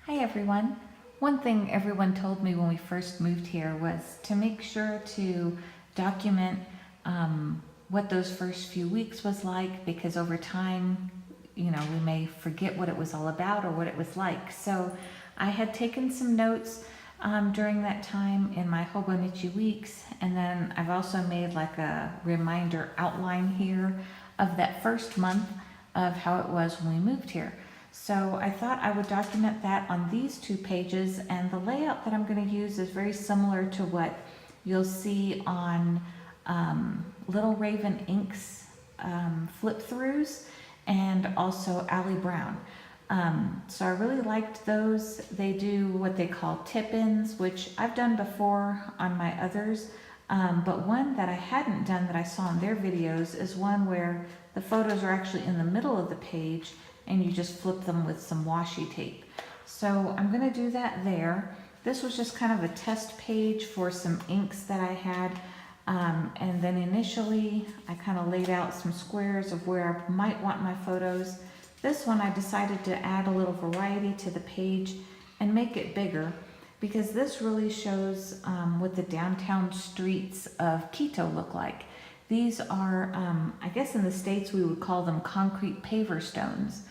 Hi everyone. One thing everyone told me when we first moved here was to make sure to document what those first few weeks was like, because over time, we may forget what it was all about or what it was like. So I had taken some notes during that time in my Hobonichi weeks, and then I've also made like a reminder outline here of that first month of how it was when we moved here. So I thought I would document that on these 2 pages, and the layout that I'm going to use is very similar to what you'll see on Little Raven Ink's flip-throughs and also Ali Brown. So I really liked those. They do what they call tip-ins, which I've done before on my others, but one that I hadn't done that I saw in their videos is one where the photos are actually in the middle of the page and you just flip them with some washi tape. So I'm going to do that there. This was just kind of a test page for some inks that I had. And then initially I kind of laid out some squares of where I might want my photos. This one I decided to add a little variety to the page and make it bigger, because this really shows what the downtown streets of Quito look like. These are, I guess in the States we would call them concrete paver stones.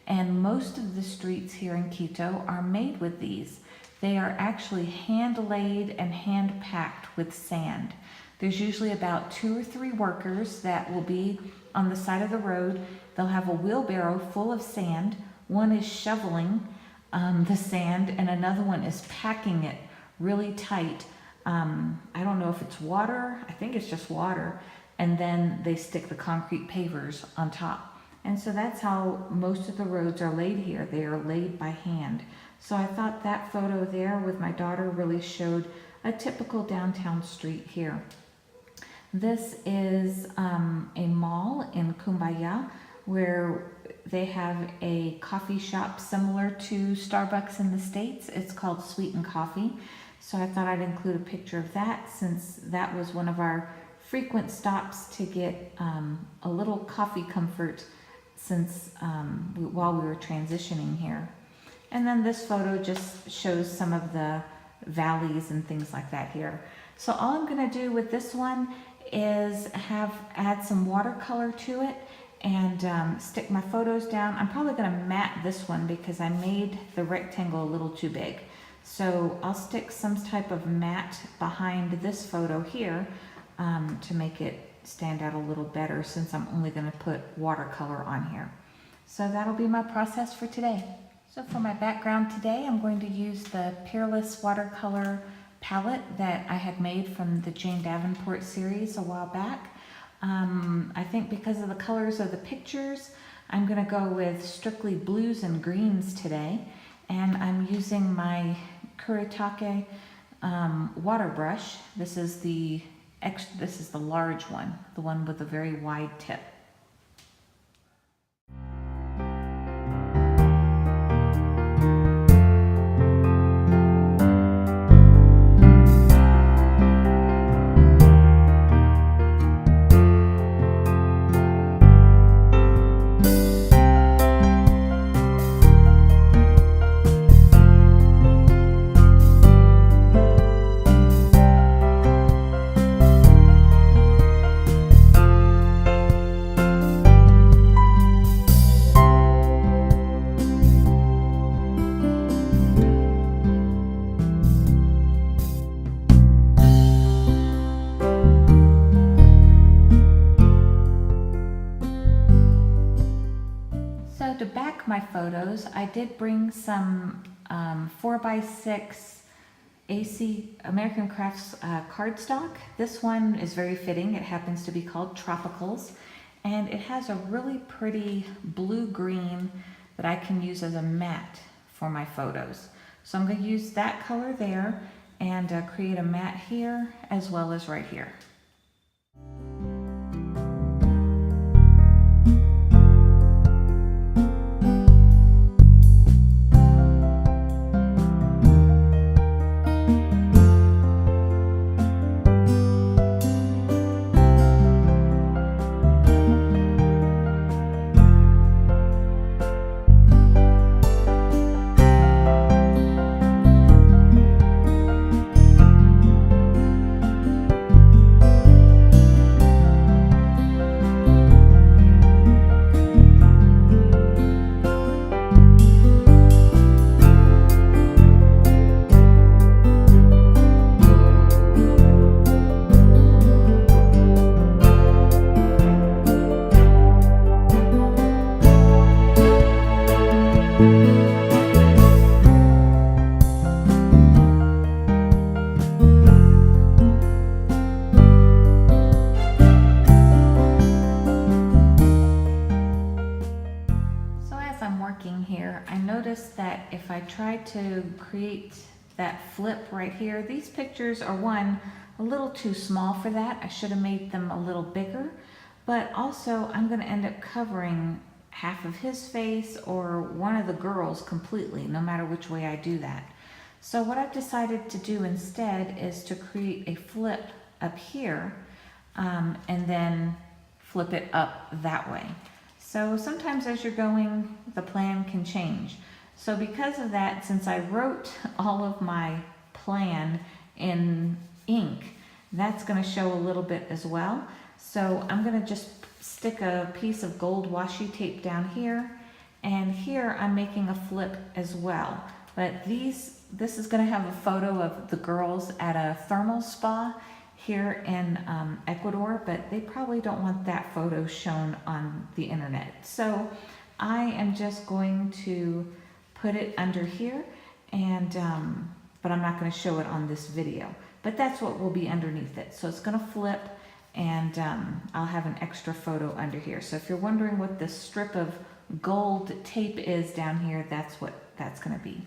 And most of the streets here in Quito are made with these. They are actually hand laid and hand packed with sand. There's usually about 2 or 3 workers that will be on the side of the road. They'll have a wheelbarrow full of sand. One is shoveling the sand and another one is packing it really tight. I don't know if it's water. I think it's just water. And then they stick the concrete pavers on top. And so that's how most of the roads are laid here. They are laid by hand. So I thought that photo there with my daughter really showed a typical downtown street here. This is a mall in Kumbaya where they have a coffee shop similar to Starbucks in the States. It's called Sweeten Coffee. So I thought I'd include a picture of that, since that was one of our frequent stops to get a little coffee comfort since while we were transitioning here. And then this photo just shows some of the valleys and things like that here. So all I'm going to do with this one is add some watercolor to it and stick my photos down. I'm probably going to matte this one because I made the rectangle a little too big. So I'll stick some type of matte behind this photo here to make it stand out a little better, since I'm only going to put watercolor on here. So that'll be my process for today. So for my background today, I'm going to use the Peerless watercolor palette that I had made from the Jane Davenport series a while back. I think because of the colors of the pictures, I'm going to go with strictly blues and greens today. And I'm using my Kuretake water brush. This is the large one, the one with a very wide tip. To back my photos, I did bring some 4x6 AC American Crafts cardstock. This one is very fitting. It happens to be called Tropicals, and it has a really pretty blue-green that I can use as a matte for my photos. So I'm going to use that color there and create a matte here as well as right here. if I tried to create that flip right here, these pictures are one, a little too small for that. I should have made them a little bigger, but also I'm gonna end up covering half of his face or one of the girls completely, no matter which way I do that. So what I've decided to do instead is to create a flip up here and then flip it up that way. So sometimes as you're going, the plan can change. So because of that, since I wrote all of my plan in ink, that's going to show a little bit as well. So I'm going to just stick a piece of gold washi tape down here, and here I'm making a flip as well. But this is going to have a photo of the girls at a thermal spa here in Ecuador, but they probably don't want that photo shown on the internet. So I am just going to put it under here, and but I'm not going to show it on this video. But that's what will be underneath it. So it's going to flip, and I'll have an extra photo under here. So if you're wondering what the strip of gold tape is down here, that's what that's going to be.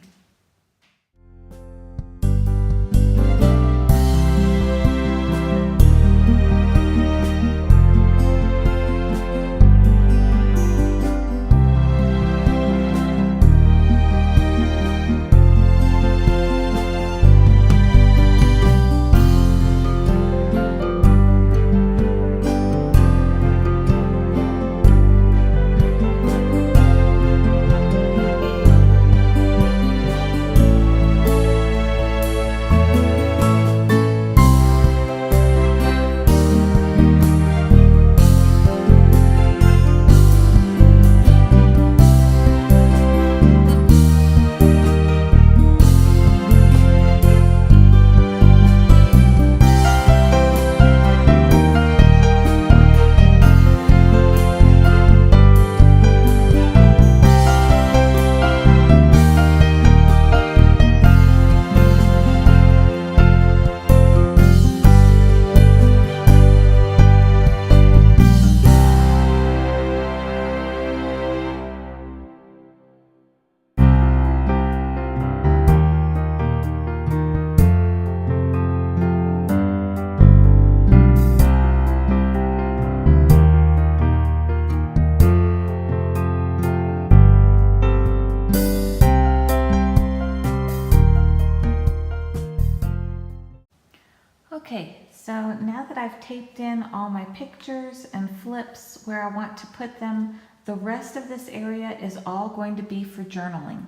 Okay, so now that I've taped in all my pictures and flips where I want to put them, the rest of this area is all going to be for journaling.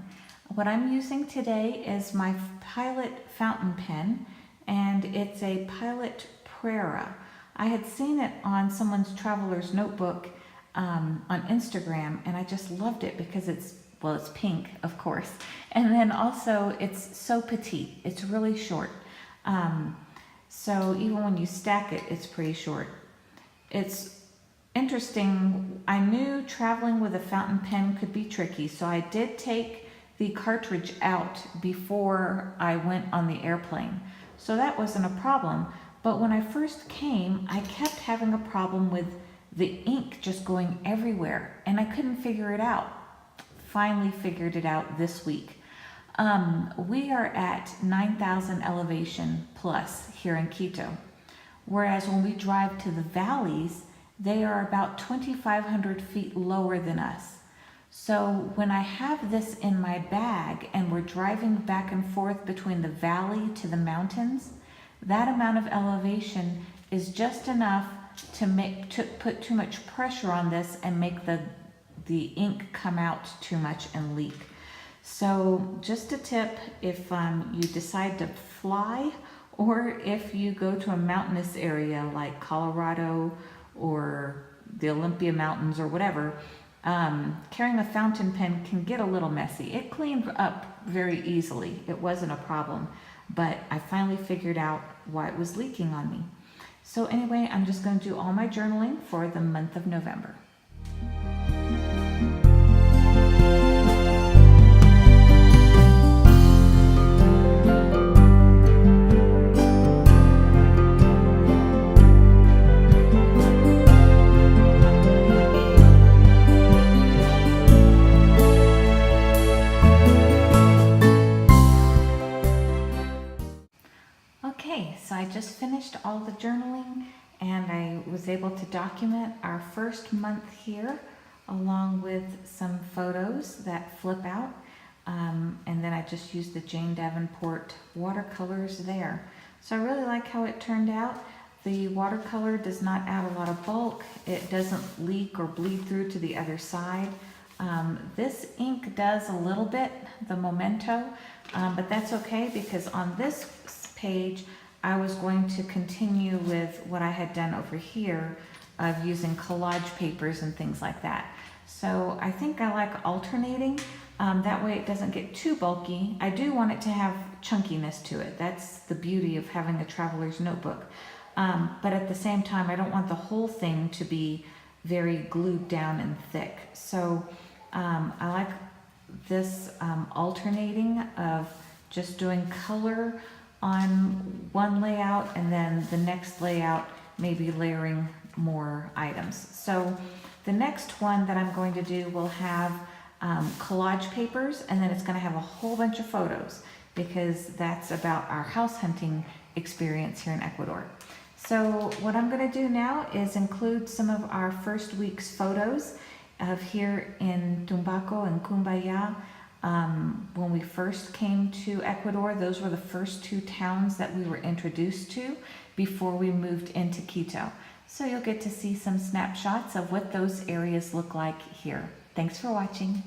What I'm using today is my Pilot fountain pen, and it's a Pilot Prera. I had seen it on someone's traveler's notebook on Instagram, and I just loved it because it's pink, of course, and then also it's so petite. It's really short. So even when you stack it, it's pretty short. It's interesting. I knew traveling with a fountain pen could be tricky, so I did take the cartridge out before I went on the airplane. So that wasn't a problem. But when I first came, I kept having a problem with the ink just going everywhere, and I couldn't figure it out. Finally figured it out this week. We are at 9,000 elevation plus here in Quito, whereas when we drive to the valleys, they are about 2,500 feet lower than us. So when I have this in my bag and we're driving back and forth between the valley to the mountains, that amount of elevation is just enough to put too much pressure on this and make the ink come out too much and leak. So just a tip, if you decide to fly, or if you go to a mountainous area like Colorado or the Olympia Mountains or whatever, carrying a fountain pen can get a little messy. It cleaned up very easily. It wasn't a problem, but I finally figured out why it was leaking on me. So anyway, I'm just going to do all my journaling for the month of November. just finished all the journaling, and I was able to document our first month here along with some photos that flip out. And then I just used the Jane Davenport watercolors there. So I really like how it turned out. The watercolor does not add a lot of bulk. It doesn't leak or bleed through to the other side. This ink does a little bit, the Momento, but that's okay because on this page I was going to continue with what I had done over here of using collage papers and things like that. So I think I like alternating. That way it doesn't get too bulky. I do want it to have chunkiness to it. That's the beauty of having a traveler's notebook. But at the same time, I don't want the whole thing to be very glued down and thick. So I like this alternating of just doing color on one layout and then the next layout maybe layering more items. So the next one that I'm going to do will have collage papers, and then it's going to have a whole bunch of photos because that's about our house hunting experience here in Ecuador. So what I'm going to do now is include some of our first week's photos of here in Tumbaco and Cumbaya. When we first came to Ecuador, those were the first two towns that we were introduced to before we moved into Quito. So you'll get to see some snapshots of what those areas look like here. Thanks for watching.